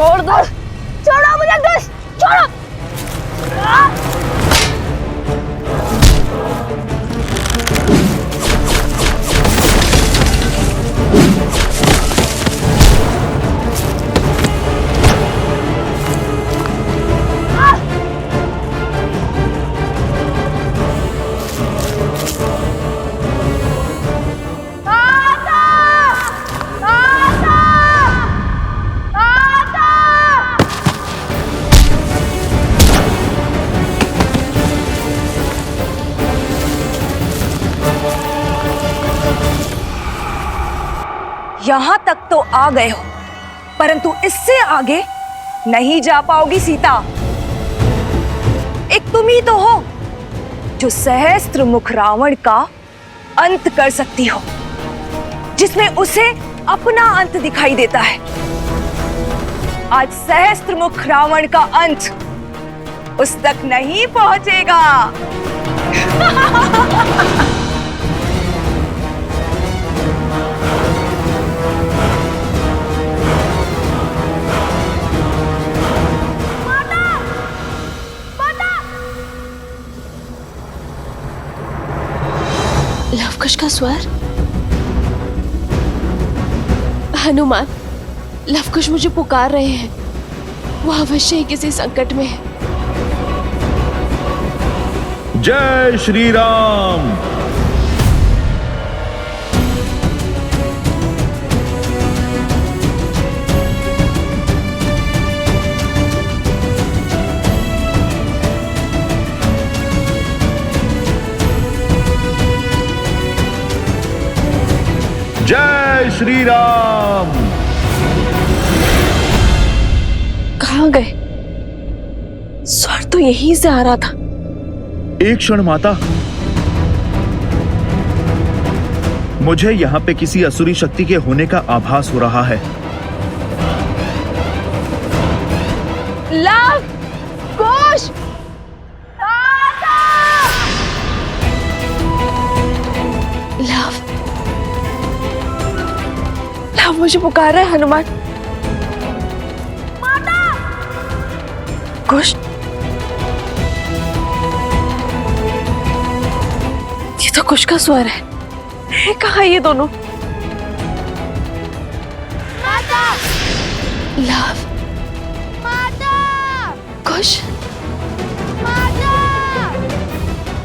छोड़ दो, छोड़ो मुझे दुष्ट, छोड़ो। यहां तक तो आ गए हो, परंतु इससे आगे नहीं जा पाओगी सीता। एक तुम ही तो हो जो सहस्त्र मुख रावण का अंत कर सकती हो, जिसमें उसे अपना अंत दिखाई देता है। आज सहस्त्र मुख रावण का अंत उस तक नहीं पहुंचेगा। लवकुश का स्वर। हनुमान, लवकुश मुझे पुकार रहे हैं। वो अवश्य ही किसी संकट में है। जय श्री राम। जय श्री राम। कहाँ गए? स्वर तो यहीं से आ रहा था। एक क्षण माता, मुझे यहाँ पे किसी असुरी शक्ति के होने का आभास हो रहा है। लवकुश, लव मुझे पुकार रहा है हनुमान। कुश, ये तो कुश का स्वर है कहाँ ये दोनों? लव, कुश,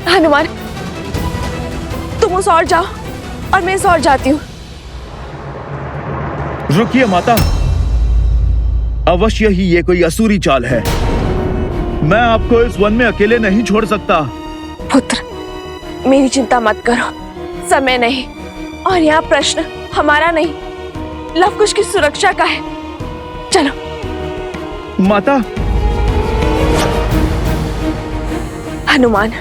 हनुमान, तुम उस ओर जाओ और मैं इस ओर जाती हूँ। रुकिए माता, अवश्य ही ये कोई असुरी चाल है। मैं आपको इस वन में अकेले नहीं छोड़ सकता। पुत्र, मेरी चिंता मत करो, समय नहीं और यहाँ प्रश्न हमारा नहीं, लवकुश की सुरक्षा का है। चलो। माता। हनुमान,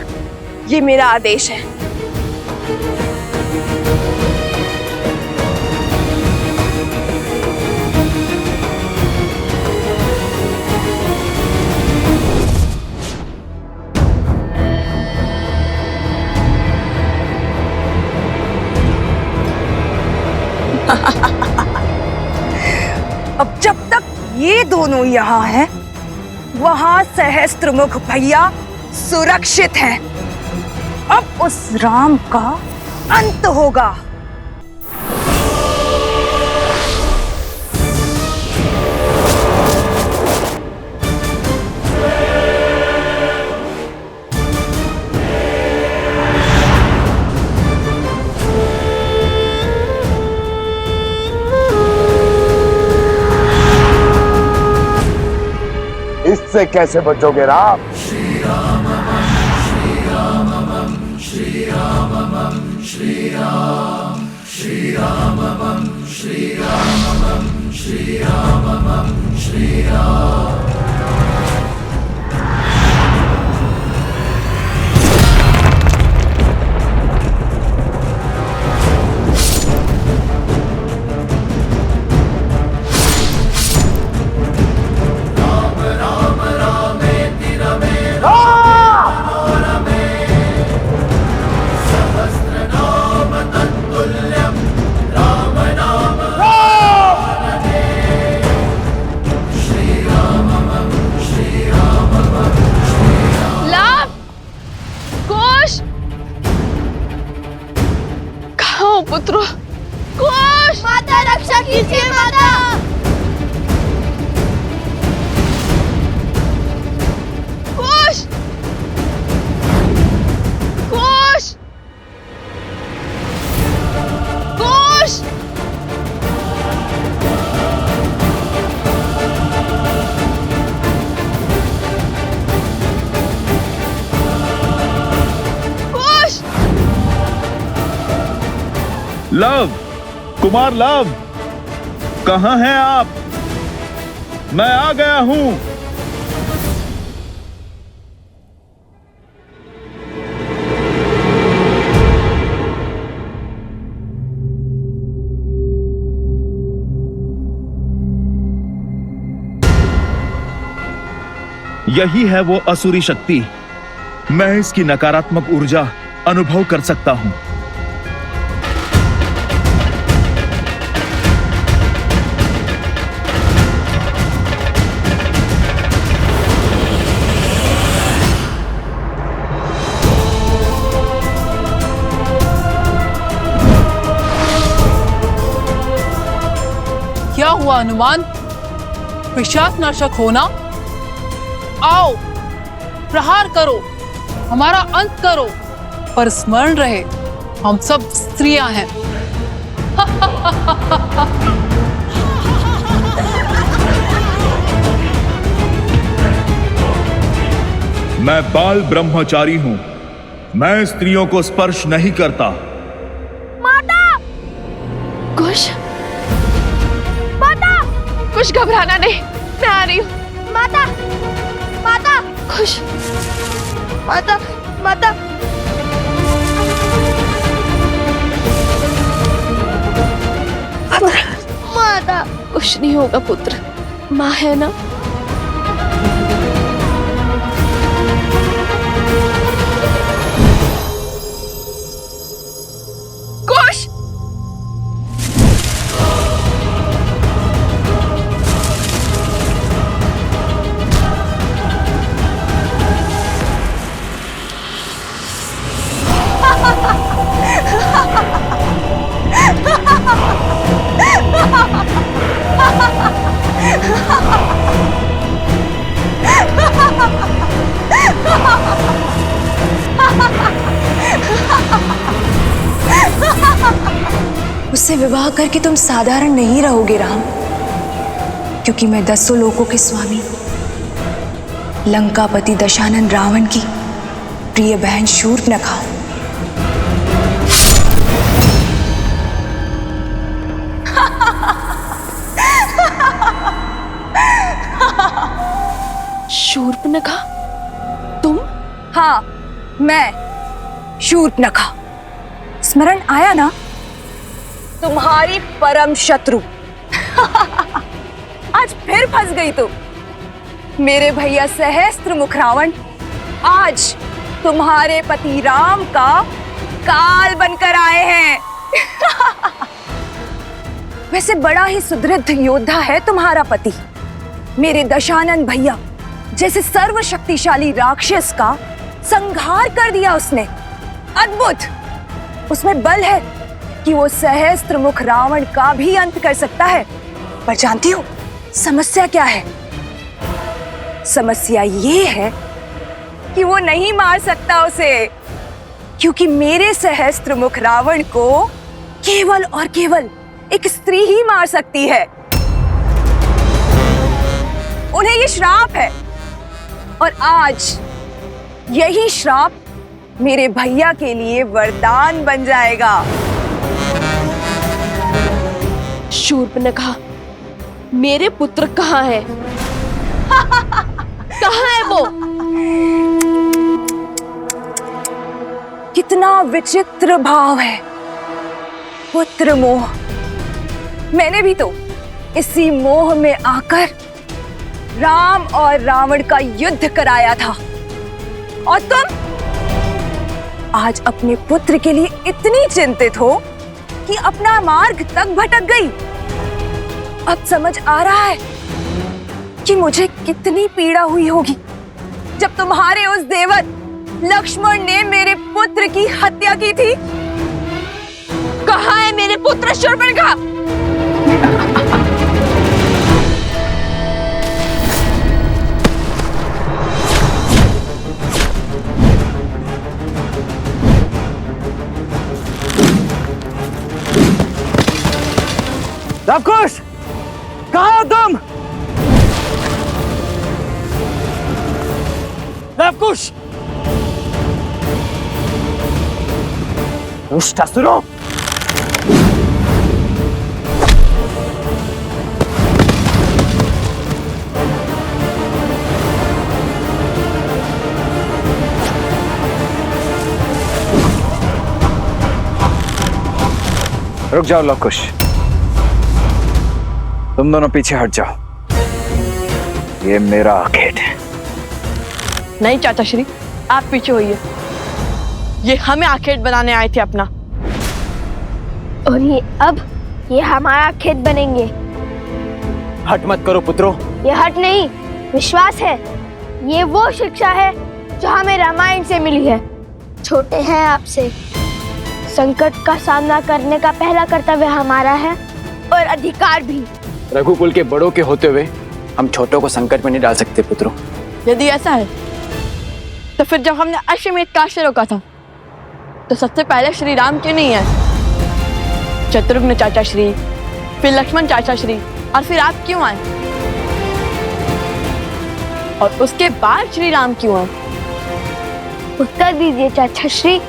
ये मेरा आदेश है। अब जब तक ये दोनों यहाँ हैं, वहां सहस्त्रमुख भैया सुरक्षित हैं। अब उस राम का अंत होगा। इससे कैसे बचोगे राम? श्री रामम श्री रामम श्री रामम श्री राम श्री रामम श्री रामम श्री रामम श्री राम। श्री पुत्र। कुश! माता रक्षा कीजिए माता। कुश! कुश! कुश! कुश! लव, कुमार लव, कहाँ हैं आप? मैं आ गया हूं। यही है वो असुरी शक्ति। मैं इसकी नकारात्मक ऊर्जा अनुभव कर सकता हूं। क्या हुआ हनुमान? पिशाच नाशक होना, आओ प्रहार करो, हमारा अंत करो, पर स्मरण रहे हम सब स्त्रियां हैं। मैं बाल ब्रह्मचारी हूं। मैं स्त्रियों को स्पर्श नहीं करता। कुश! कुछ घबराना नहीं, मैं आ रही हूँ। माता माता खुश! माता माता माता। कुछ नहीं होगा पुत्र, माँ है ना। कुश! उससे विवाह करके तुम साधारण नहीं रहोगे राम, क्योंकि मैं 10 लोकों के स्वामी लंकापति दशानन रावण की प्रिय बहन शूर्पणखा हूं। शूर्पणखा? तुम? हाँ, मैं शूर्पणखा। स्मरण आया ना? तुम्हारी परम शत्रु। आज फिर फंस गई तुम। मेरे भैया सहस्त्र मुख रावण आज तुम्हारे पति राम का काल बनकर आए हैं। वैसे बड़ा ही सुदृढ़ योद्धा है तुम्हारा पति। मेरे दशानन भैया जैसे सर्वशक्तिशाली राक्षस का संहार कर दिया उसने। अद्भुत! उसमें बल है कि वो सहस्त्र मुख रावण का भी अंत कर सकता है। पर जानती हो समस्या क्या है? समस्या ये है कि वो नहीं मार सकता उसे, क्योंकि मेरे सहस्त्र मुख रावण को केवल और केवल एक स्त्री ही मार सकती है। उन्हें ये श्राप है, और आज यही श्राप मेरे भैया के लिए वरदान बन जाएगा। शूर्पणखा, मेरे पुत्र कहाँ है? कहाँ है वो? कितना विचित्र भाव है, पुत्र मोह। मैंने भी तो इसी मोह में आकर राम और रावण का युद्ध कराया था, और तुम आज अपने पुत्र के लिए इतनी चिंतित हो कि अपना मार्ग तक भटक गई। अब समझ आ रहा है कि मुझे कितनी पीड़ा हुई होगी जब तुम्हारे उस देवर लक्ष्मण ने मेरे पुत्र की हत्या की थी। कहाँ है अपना शूरवीर का। लवकुश, कहाँ हो तुम? लवकुश, दुष्ट असुरों, रुक जाओ लवकुश, तुम दोनों पीछे हट जाओ। ये मेरा आखेट है। नहीं चाचा श्री, आप पीछे होइए। ये हमें आखेट बनाने आए थे अपना। और ये हमारा खेत बनेंगे। हट मत करो पुत्रों। ये हट नहीं, विश्वास है। ये वो शिक्षा है जो हमें रामायण से मिली है। छोटे हैं आपसे, संकट का सामना करने का पहला कर्तव्य हमारा है और अधिकार भी। रघुकुल के बड़ों के होते हुए हम छोटों को संकट में नहीं डाल सकते पुत्रों। यदि ऐसा है तो फिर जब हमने अश्वमेध काट से रोका था तो सबसे पहले श्री राम क्यों नहीं आए? शत्रुघ्न चाचा श्री, फिर लक्ष्मण चाचा श्री, और फिर आप क्यों आए? और उसके बाद श्री राम क्यों आए? उत्तर दीजिए चाचा श्री।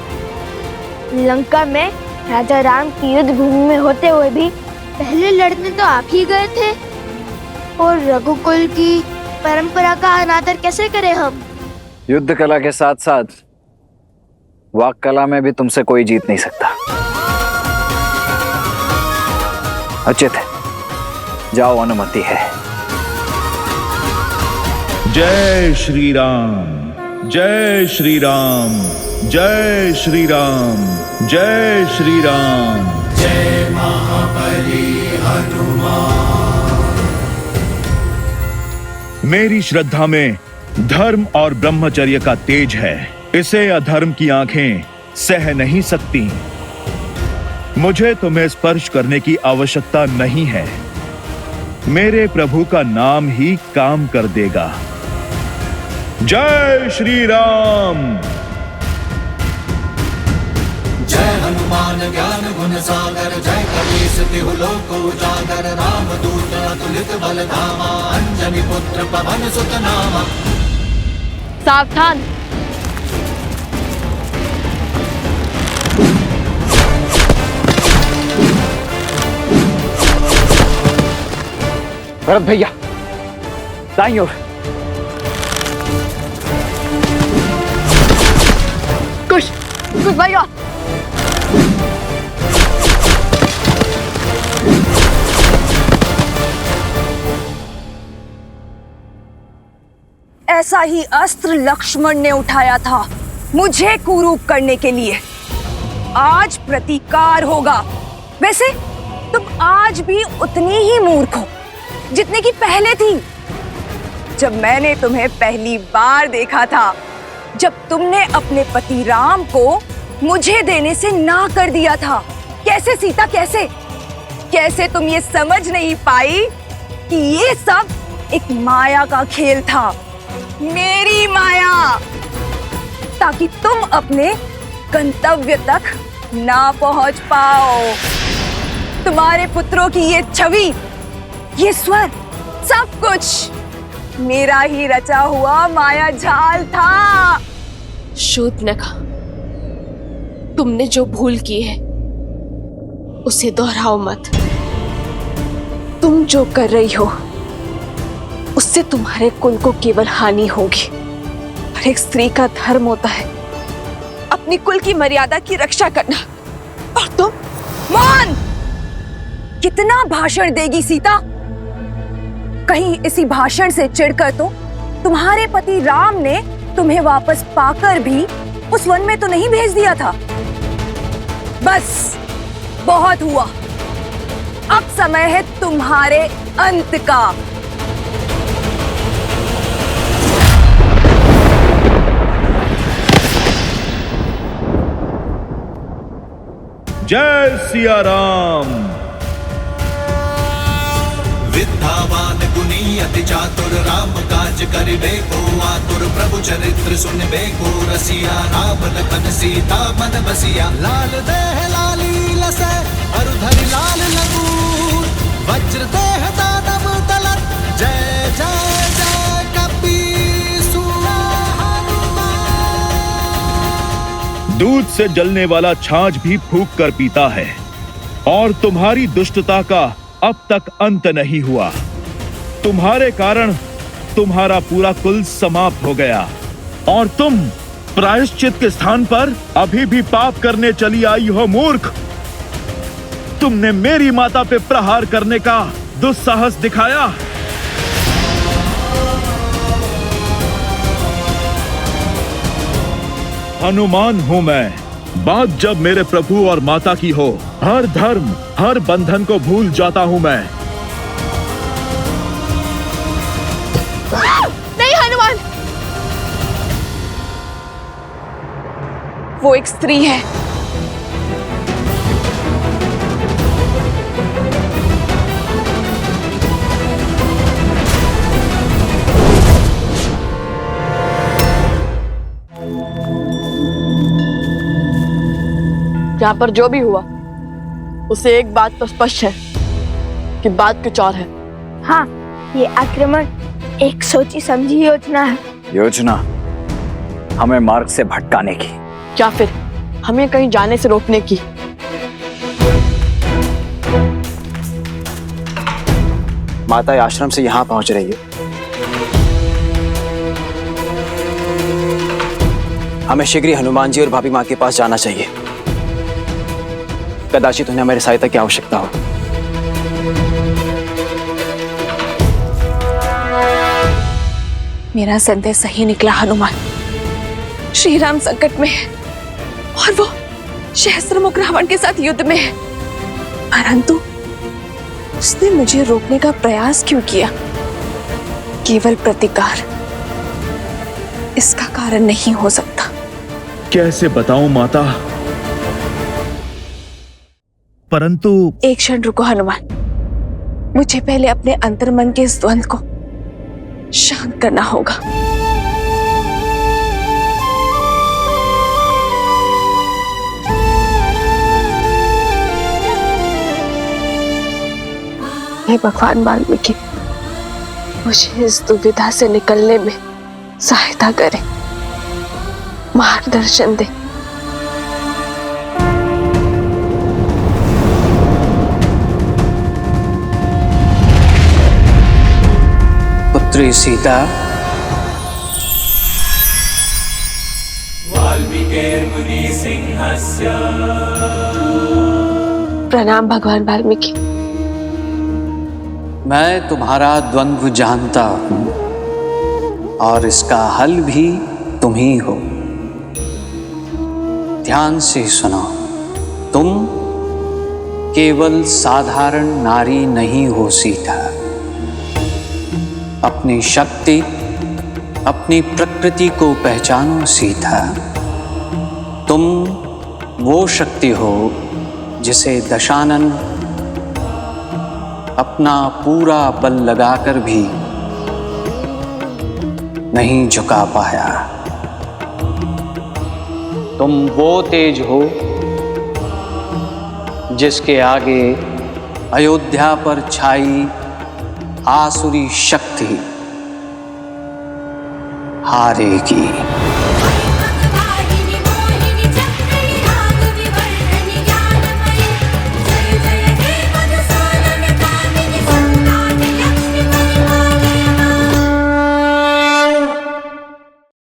लंका में राजा राम की युद्ध भूमि में होते हुए भी पहले लड़ने तो आप ही गए थे, और रघुकुल की परंपरा का अनादर कैसे करें हम? युद्ध कला के साथ साथ वाक कला में भी तुमसे कोई जीत नहीं सकता। उचित है, जाओ, अनुमति है। जय श्री राम, जय श्री राम, जय श्री राम, जय श्री राम। जय महाबली हनुमान। मेरी श्रद्धा में धर्म और ब्रह्मचर्य का तेज है। इसे अधर्म की आंखें सह नहीं सकती। मुझे तुम्हें स्पर्श करने की आवश्यकता नहीं है। मेरे प्रभु का नाम ही काम कर देगा। जय श्री राम। जय हनुमान ज्ञान गुण सागर, जय कपीस तिहु लोक उजागर, राम दूत अतुलित बल धामा, अंजनी पुत्र पवन सुत नामा। सावधान! भरत भैया, दाईं ओर। कुश भैया, ऐसा ही अस्त्र लक्ष्मण ने उठाया था मुझे कुरूप करने के लिए। आज प्रतिकार होगा। वैसे तुम आज भी उतनी ही मूर्ख हो जितने की पहले थी। जब मैंने तुम्हें पहली बार देखा था, जब तुमने अपने पति राम को मुझे देने से ना कर दिया था। कैसे सीता, कैसे तुम ये समझ नहीं पाई कि ये सब एक माया का खेल था, मेरी माया, ताकि तुम अपने गंतव्य तक ना पहुंच पाओ। तुम्हारे पुत्रों की ये छवि, ये स्वर, सब कुछ मेरा ही रचा हुआ माया जाल था। शूर्पणखा, तुमने जो भूल की है उसे दोहराओ मत। तुम जो कर रही हो उससे तुम्हारे कुल को केवल हानि होगी। हर एक स्त्री का धर्म होता है अपनी कुल की मर्यादा की रक्षा करना। और तुम मौन! कितना भाषण देगी सीता? कहीं इसी भाषण से चिढ़कर तो तुम्हारे पति राम ने तुम्हें वापस पाकर भी उस वन में तो नहीं भेज दिया था। बस, बहुत हुआ। अब समय है तुम्हारे अंत का। जय सिया राम। विद्यावान गुणी अति चातुर राम काज करिबे को आतुर प्रभु चरित्र सुनबे को रसिया राम लखन सीता मन बसिया लाल देह लाली लसै अरुधरि लाल लगूर वज्र देह दानव दलत जय जय जय कपीसुर। दूध से जलने वाला छाछ भी फूंक कर पीता है और तुम्हारी दुष्टता का अब तक अंत नहीं हुआ। तुम्हारे कारण तुम्हारा पूरा कुल समाप्त हो गया और तुम प्रायश्चित के स्थान पर अभी भी पाप करने चली आई हो मूर्ख। तुमने मेरी माता पे प्रहार करने का दुस्साहस दिखाया। हनुमान हूं मैं। बात जब मेरे प्रभु और माता की हो, हर धर्म हर बंधन को भूल जाता हूं मैं। नहीं हनुमान, वो एक स्त्री है। यहाँ पर जो भी हुआ उसे एक बात तो स्पष्ट है कि बात कुछ और है। हाँ, ये आक्रमण एक सोची समझी योजना है। योजना हमें मार्ग से भटकाने की, क्या फिर हमें कहीं जाने से रोकने की। माता आश्रम से यहाँ पहुंच रही है। हमें शीघ्र ही हनुमान जी और भाभी माँ के पास जाना चाहिए। कदाचित उन्हें हमारी सहायता की आवश्यकता हो। मेरा संदेश सही निकला हनुमान। श्री राम संकट में है और वो सहस्त्रमुख रावण के साथ युद्ध में है, परंतु उसने मुझे रोकने का प्रयास क्यों किया? केवल प्रतिकार इसका कारण नहीं हो सकता। कैसे बताऊं माता, परंतु एक क्षण रुको हनुमान, मुझे पहले अपने अंतर्मन के इस द्वंद्व को शांत करना होगा। हे भगवान वाल्मीकि, मुझे इस दुविधा से निकलने में सहायता करें, मार्गदर्शन दे। पुत्री सीता, प्रणाम भगवान वाल्मीकि। मैं तुम्हारा द्वंद्व जानता हूं और इसका हल भी तुम ही हो। ध्यान से सुनो, तुम केवल साधारण नारी नहीं हो सीता। अपनी शक्ति, अपनी प्रकृति को पहचानो सीता। तुम वो शक्ति हो जिसे दशानन अपना पूरा बल लगाकर भी नहीं झुका पाया। तुम वो तेज हो जिसके आगे अयोध्या पर छाई आसुरी शक्ति हारेगी।